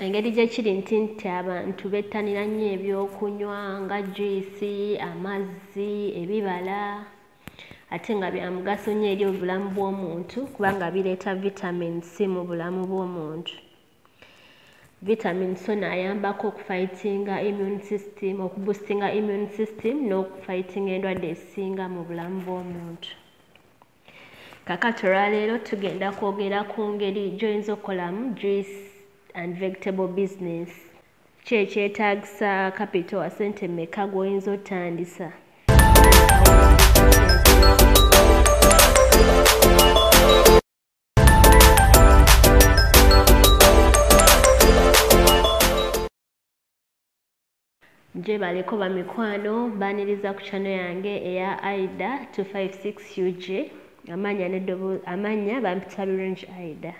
engeri gyekiri nti abantu bettanira nnyo ebyokunywa nga juice, amazzi, ebibala ate nga bya mugaso nnyo eri obulamu bw'omuntu kubanga bireeta vitamin C mu bulamu bw'omuntu. Vitamin C ayambako okufightinga immune system, okuboostinga immune system n'okufightinga endwadde ezisinga mu bulamu bw'omuntu. Kakati olwaleero tugenda kwogera ku ngeri gy'oyinza okukolamu juice and vegetable business. Ki ekyetaagisa capital wa ssente mmeka gw'oyinza otandisa? Gye baleko bamikwano baaniriza ku channel yange eya Aida 256 UJ amanya bampita birungi Aida.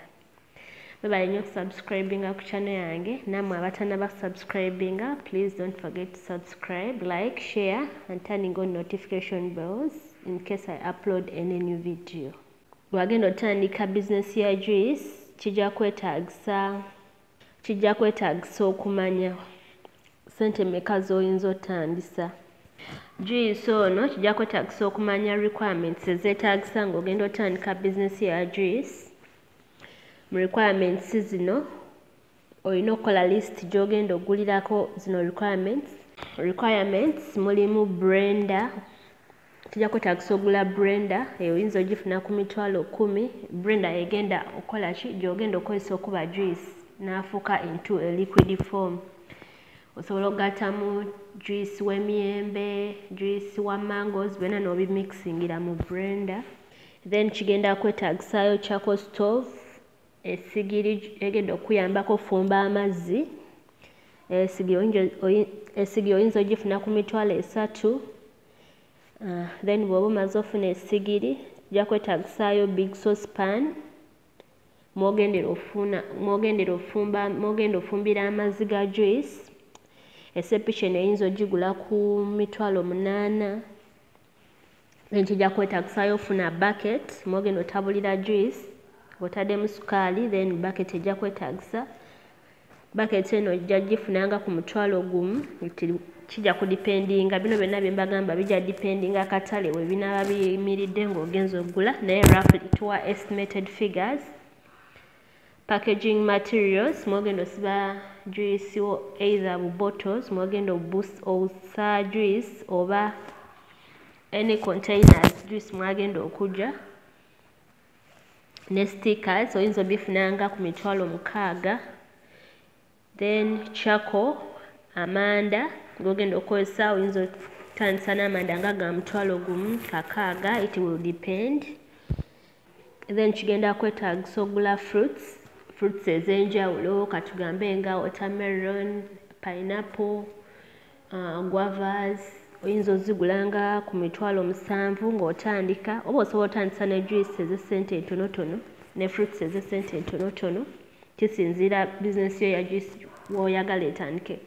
Mwebale nnyo okusubscribinga ku channel yange, nammwe abatannaba subscribinga please don't forget to subscribe, like, share and turning on notification bells in case I upload any new video. Wagenda otandika business ya juice kijja kwetaagisa okumanya ssente mmeka z'oyinza otandisa. Juice ono kijja kwetaagisa okumanya requirements ezeetaagisa ng'ogenda otandika business ya juice. Mu requirements zino olina okukola list gy'ogenda ogulirako zino requirements mulimu blender. Kijja kwetaagisa ogula blender eyo oyinza ogifuna ku $10,000. Blender egenda okukola ki gy'ogenda okozesa okuba juice n'afuuka into a liquid form. Osobola okugattamu juice w'emiyembe, juice wa mangoes, byonna n'obimixingira mu blender. Then kigenda kwetaagisaayo charcoal stove, essigiri egenda okuyambako ofumba amazzi. Essigiri oyinza ogifuna ku $30,000. Then bw'oba omaze ofuna essigiri kijja kwetaagisaayo big saucepan mw'ogenda ofumbira amazzi ga juice. Esepiki eyinza ogigula ku $8,000. Then kijja kwetaagisaayo ofuna bucket mw'ogenda otabulira juice ng'otaddemu sukaali. Then bucket ejja kwetaagisa, bucket eno ojja gifunanga ku $1,000. Kijja kudipendinga, bino byonna bye mbagamba bijja dipendinga akatale we binaaba biyimiridde ng'ogenza okugula, naye roughly tuwa estimated figures. Packaging materials mw'ogenda osiba juice either bu bottles mw'ogenda obuusa juice oba any containers juice mw'agenda okujja, ne stickers oyinza obifunanga ku $60,000. Then charcoal, amanda g'ogenda okukozesa oyinza otandisa n'amanda nga ga $1,600, it will depend. Then kigenda kwetaagisa ogula fruits ez'enjawulo katugambe nga watermelon, pineapple, guavas oyinza ozigulanga ku $7,000 ng'otandika, oba osobola otandisa ne juice ez'essente entonotono ne fruits ez'essente entonotono, kisinziira bizinesi yo ya juice w'oyagala etandike.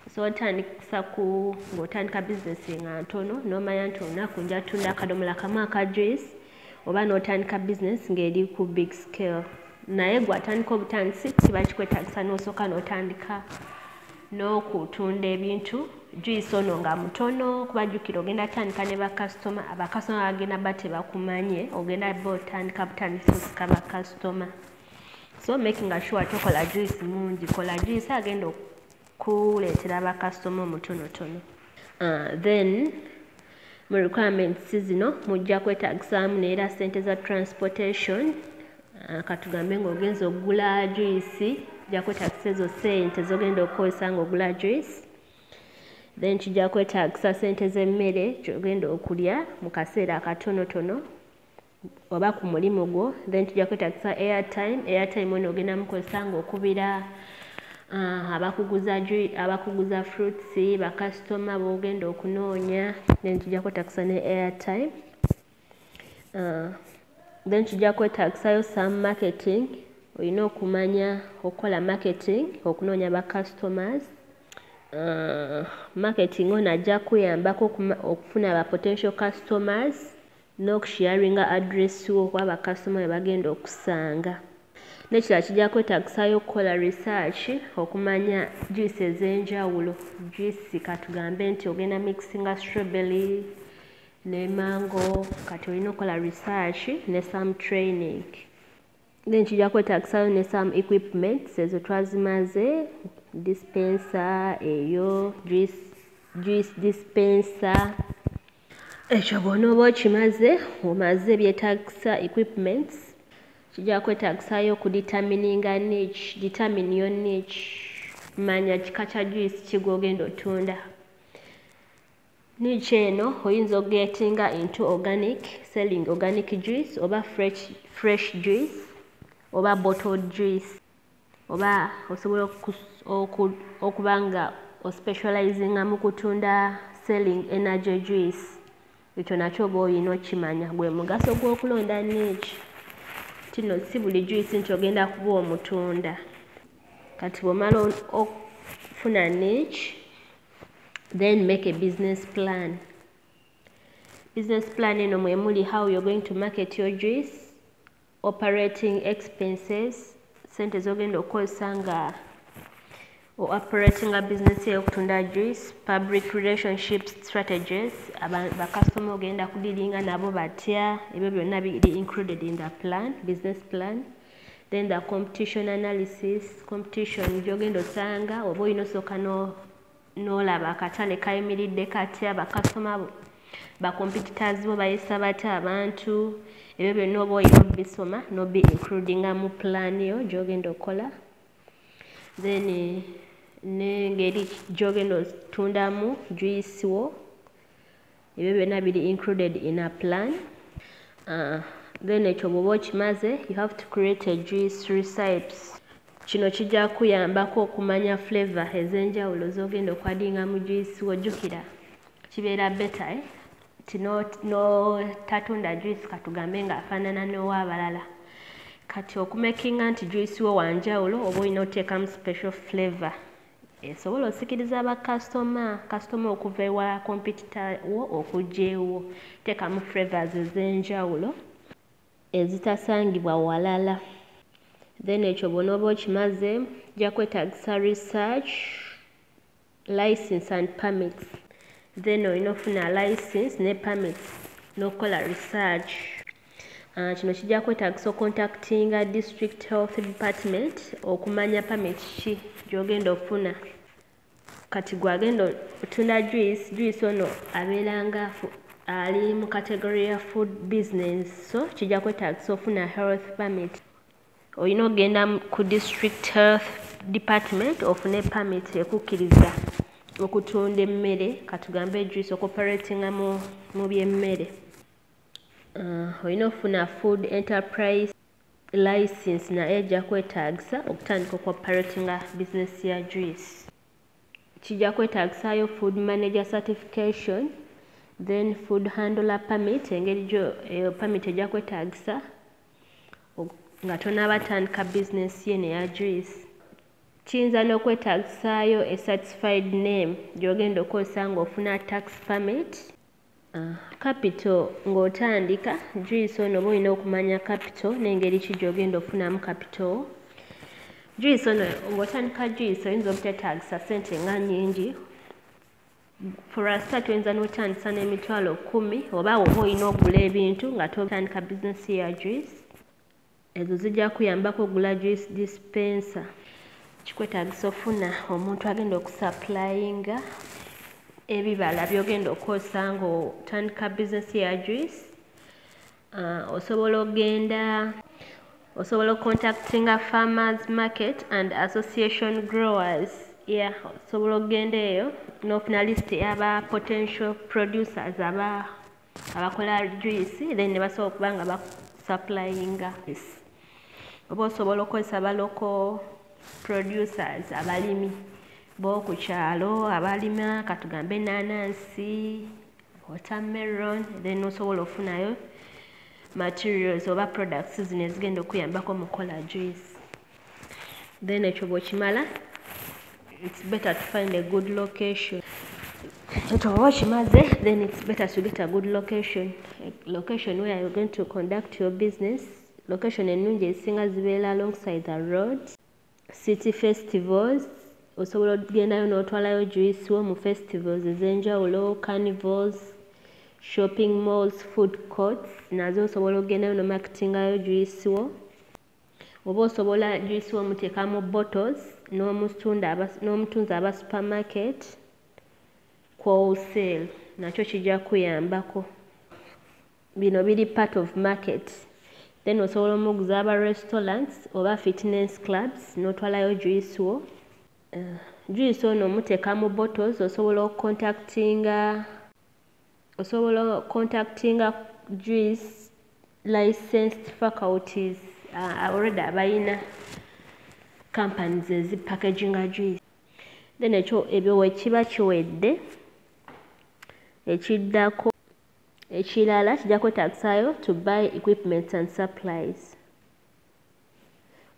Osobola otandisa ng'otandika bizinesi nga ntono n'omanya nti olunaku nja tunda akadomola kamu aka juice, oba n'otandika bizinesi ng'eri ku big scale. Naye gw'atandika obutandisi kiba kikwetaagisa n'osooka n'otandika n'okutunda ebintu juice ono nga mutono, kuba jjukira ogenda tandika ne bakasitoma. Abakasitoma bagenda ba tebakumanye, ogenda ba otandika butandisi osika bakasitoma. So making sure tokola juice mungi, kola juice agenda okuleetera bakasitoma omutonotono. Then mu requirements zino mujja kwetaagisaamu neera ssente za transportation. Katugambe ng'ogenza okugula juice kijja kwetaagisa ezo ssente z'ogenda okukozesa ng'ogula juice. Then kijja kwetaagisa ssente z'emmere gy'ogenda okulya mu kaseera akatonotono oba ku mulimu gwo. Then kijja kwetaagisa airtime ono ogenda mukozesa ng'okubira abakuguza fruits, bakasitoma b'ogenda okunoonya. Then kijja kwetaagisa ne airtime. Then kijja kwetaagisayo some marketing, olina okumanya okukola marketing okunoonya ba customers. Marketing ono ajja kuyambako okufuna ba potential customers n'okusharinga address wo kuba bakasitoma be bagenda okusanga. N'ekirala kijja kwetagisayo okukola research okumanya juice ez'enjawulo. Juice katugambe nti ogenda mixinga strawberry ne mango, kati olina okukola research ne some training. Then kijja kwetagisayo ne some equipments, ezo twazimaze, dispenser eyo, juice dispenser. Ekyo bw'onooba okimaze, omaze byetagisa equipments, kijja kwetagisayo kudetermininga niche, determine your niche, manya kika kya juice ki gw'ogenda otunda. Niche eno oyinza okugetinga into organic, selling organic juice, oba fresh juice, oba bottled juice, oba osobola okuba nga ospecializinga mu kutunda selling energy juice. Ekyo nakyo oba olina okimanya, gwe mugaso gw'okulonda niche. Tino si buli juice nti ogenda kuba omutunda. Kati bw'omala okufuna niche, then make a business plan. Business plan eno mwe muli how you're going to market your juice, operating expenses, sente z'ogenda okukozesa nga operating a business ey'okutunda juice, public relationship strategies, ba customer ogenda kudilinga nabo batya, ebyo byonna biri included in the plan, business plan. Then the competition analysis, competition gy'ogenda osanga oba olina osooka n'olaba akatale kayimiridde katya, ba customer ba competitors bo bayisa batya abantu, ebyo byonna oba olina obisoma n'obi includinga mu plan yo gy'ogenda okola. Then n'engeri gy'ogenda otundamu juice wo, ebyo byonna biri included in a plan. Then ekyo bw'oba okimaze, you have to create a juice recipes. Kino kijja kuyambako okumanya flavor ez'enjawulo z'ogenda okwadinga mu juice wo. Jjukira kibeera better ti tatunda juice katugambe ng'afaanana n'ow'abalala. Kati okumakinga nti juice wo wanjawulo, oba olina oteekamu special flavor esobola osikiriza bakasitoma okuva ewa competitor wo okujja ewo. Teekamu flavors ez'enjawulo ezitasangibwa walala. Then ekyo bw'onooba okimaze, ojja kwetagisa research, license and permits. Then olina ofuna license ne permits n'okukola research. Kino kijja kwetagisa contactinga district health department okumanya permit ki gy'ogenda ofuna. Kati gwagenda otunda juice ono abeeranga ali mu category ya food business, so kijja kwetagisa ofuna health permit. Olina ogenda ku district health department ofune permit ekukkiriza okutunda emmere, katugambe juice okoperatinga mu by'emmere. Olina ofuna food enterprise license naye ejja kwetagisa okutandika okoperatinga business ya juice. Kijja kwetagisayo food manager certification, then food handler permit, engeri gyo permit ejja kwetagisa nga tonaabatandika business ye neya juice. Kiyinza n'okwetagisaayo a certified name gy'ogenda okozesa ng'ofuna tax permit. Capital ng'otandika juice ono oba olina okumanya capital n'engeri ki gy'ogenda ofunamu capital. Juice ono ng'otandika juice oyinza obuteetagisa ssente nga nnyingi. For a start oyinza n'otandisa n'emitwalo 10 oba olina okugula ebintu nga totandika business ya juice. Ezo zijja kuyambako okugula juice dispenser. Kikwetagisa ofuna omuntu agenda okusupplyinga ebibala by'ogenda okozesa ng'otandika business ya juice. Osobola contactinga farmers market and association growers. Osobola okugenda eyo n'ofuna list y'aba potential producers abakola juice, then ne basobola okuba nga basupplyinga. Oba osobola okukozesa ba local producers, abalimi b'oku kyalo abalima katugambe ennaanansi, watermelon, then osobola ofunayo materials oba products zino ezigenda okuyambako mu kukola juice. Then ekyo bw'okimala, it's better to find a good location. Ekyo bw'oba okimaze, then it's better to get a good location. A location where you're going to conduct your business location ennungi ezisinga zibeera alongside the road. City festivals, osobola okugendayo n'otwalayo juice wo mu festivals ez'enjawulo, carnivals, shopping malls, food courts, nazo osobola okugendayo n'omarketingayo juice wo. Oba osobola juice wo muteeka mu bottles n'omutunzi aba supermarket ku wholesale, nakyo kijja kuyambako. Bino biri part of market. Then osobola omuguza aba restaurants oba fitness clubs n'otwalayo juice wo. Juice ono muteeka mu bottles, osobola contactinga juice licensed faculties already abayina companies ezipackaginga juice. Then ebyo wekiba kiwedde, ekiddako ekirala kijja kwetagisayo to buy equipment and supplies.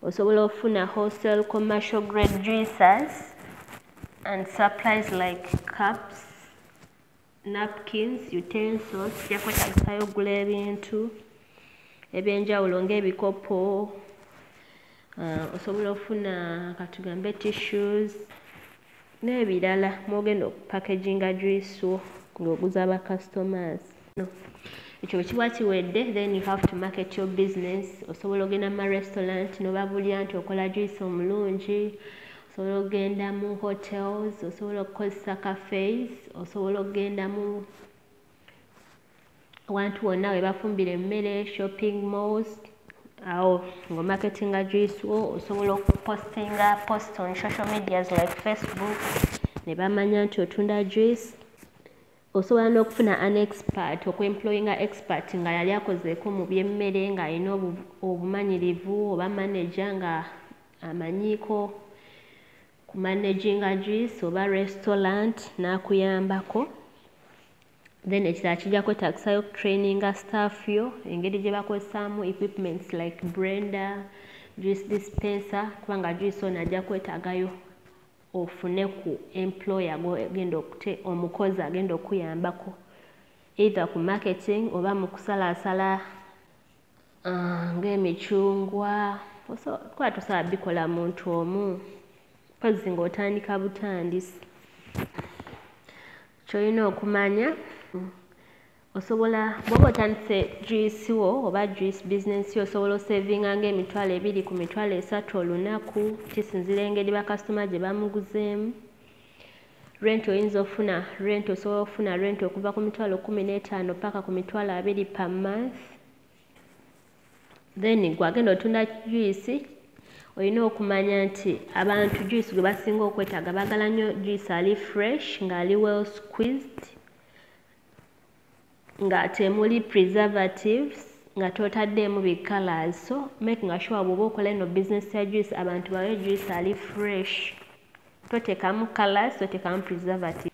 Osobola ofuna wholesale commercial grade juicers and supplies like cups, napkins, utensils. Kijja kwetagisayo ogula ebintu ebyenjawulo ng'ebikopo, osobola ofuna katugambe tissues n'ebirala mwogenda okupackaginga juice wo ng'oguza aba customers. Ekyo kiba kiwedde, then you have to market your business. Osobola ogenda mu restaurant n'obabulira nti okola juice omulungi, osobola ogenda mu hotels, osobola okukozesa cafes, osobola ogenda mu wantu wonna we bafumbira emmere, shopping malls, awo ng'omarketinga juice wo. Osobola okupostinga post on social medias like Facebook ne bamanya nti otunda juice. Osobola n'okufuna an expert, okwemployinga expert nga yali akozeeko mu by'emmere ng'alina obumanyirivu, oba manager nga amanyiiko ku managinga juice oba restaurant n'akuyambako. Then ekirala kijja kwetagisayo traininga staff yo engeri gye bakozesaamu equipments like blender, juice dispenser, kubanga juice ono ajja kwetaagayo ofune ku employer omukozi agenda okuyambako either ku marketing oba mu kusalaasala ng'emicungwa. Kuba tosobola bikola muntu omu, mpozi ng'otandika butandisi. Ky'olina okumanya, bw'oba otandise juice wo oba juice business yo, osobola osavinga ng'emitwalo 2 ku mitwalo 3 olunaku, kisinzira engeri bakasitoma gye bamuguzeemu. Rent oyinza ofuna rent, osobola ofuna rent okuva ku mitwalo 15 paka ku mitwalo 2 per month. Then gwagenda otunda juice, olina okumanya nti abantu juice gwe basinga okwetaaga baagala nnyo juice ali fresh, ng'ali well squeezed, nga temuli preservatives, nga totaddeemu bi colors. So making sure bw'oba okola eno business ya juice abantu bawe juice ali fresh, toteekamu colors, toteekamu preservative.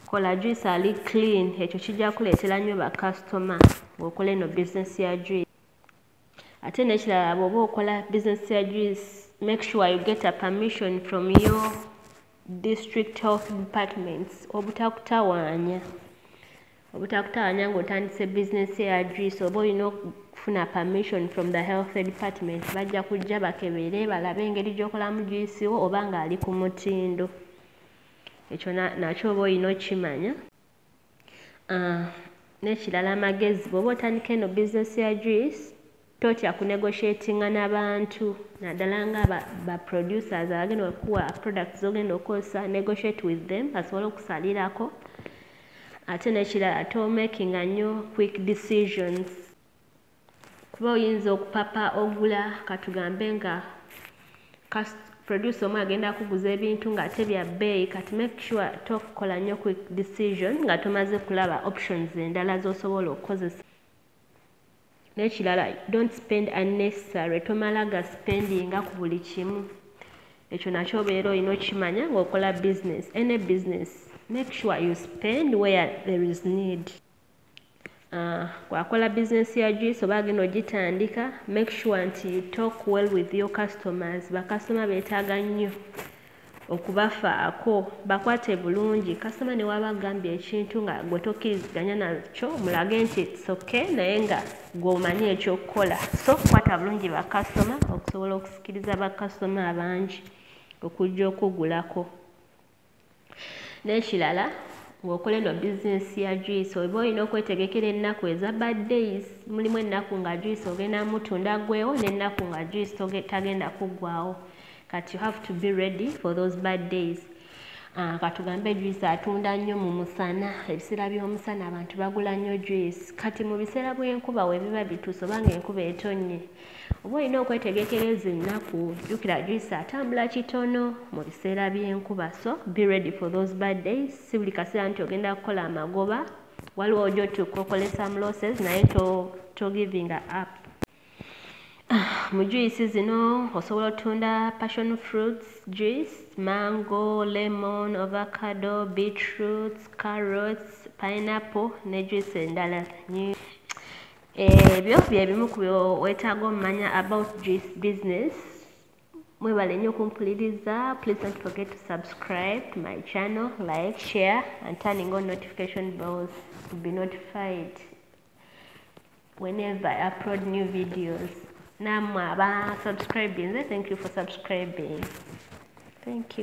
Kola juice ali clean, ekyo kijja kuleetera nnyo ba customer ng'okola eno business ya juice. Ate n'ekirala bw'oba okola business ya juice, make sure you get a permission from your district health departments. Obutakutawaanya ng'otandise business ya juice, oba olina okufuna permission from the health department. Bajja kujja bakebere balabe engeri gy'okolamu juice wo oba ng'ali ku mutindo. Ekyo nakyo oba olina okimanya. N'ekirala amagezi, bw'oba otandika eno business ya juice, totya kunegotiatinga n'abantu naddala nga ba producers abagenda okuwa products z'ogenda okukozesa. Negotiate with them basobole okusalirako. Ate n'ekirala tomakinga nnyo quick decisions, kuba oyinza okupapa ogula katugambe nga producer omu agenda kuguza ebintu ng'ate bya bbeeyi. Kati make sure tokola nnyo quick decision nga tomaze kulaba options endala z'osobola okukozesa. N'ekirala, don't spend unnecessary, tomala ga spendinga ku buli kimu. Ekyo nakyo obeera olina okimanya ng'okola business. Any business, make sure you spend where there is need. Kwakola business ya juice oba agenda ogitandika, make sure nti you talk well with your customers. Bakasitoma beetaaga nnyo okubafaako bakwate bulungi kasitoma ne waba agambye ekintu nga gwe tokkiriziganya nakyo mulage nti it's okay naye nga gw'omanyi ekyokukola. So kwata bulungi bakasitoma okusobola okusikiriza bakasitoma abangi okujja okugulako. N'ekirala ng'okola eno bizinesi ya juice oba olina okwetegekera ennaku eza birthdays. Mulimu ennaku nga juice ogenda mutunda gwewo n'ennaku nga juice tagenda kuggwawo. Kati you have to be ready for those birthdays. Katugambe juice atunda nnyo mu musana, ebiseera by'omusana abantu bagula nnyo juice. Kati mu biseera bw'enkuba webiba bituuse oba ng'enkuba etonnye, oba olina okwetegekera ezo ennaku, jjukira juice atambula kitono mu biseera by'enkuba. So be ready for those birthdays. Si buli kaseera nti ogenda kukola amagoba, waliwo ojja otuuka okole some losses naye to giving up. Mu juice zino osobola otunda passion fruits juice, mango, lemon, avocado, beetroots, carrots, pineapple ne juice endala. Ebyo bye bimu ku weetaaga omumanya about juice business. Mwebale nnyo okumpuliriza. Please don't forget to subscribe to my channel, like, share and turning on notification bells to be notified whenever I upload new videos. Namwe aba subscribing, thank you for subscribing. Thank you.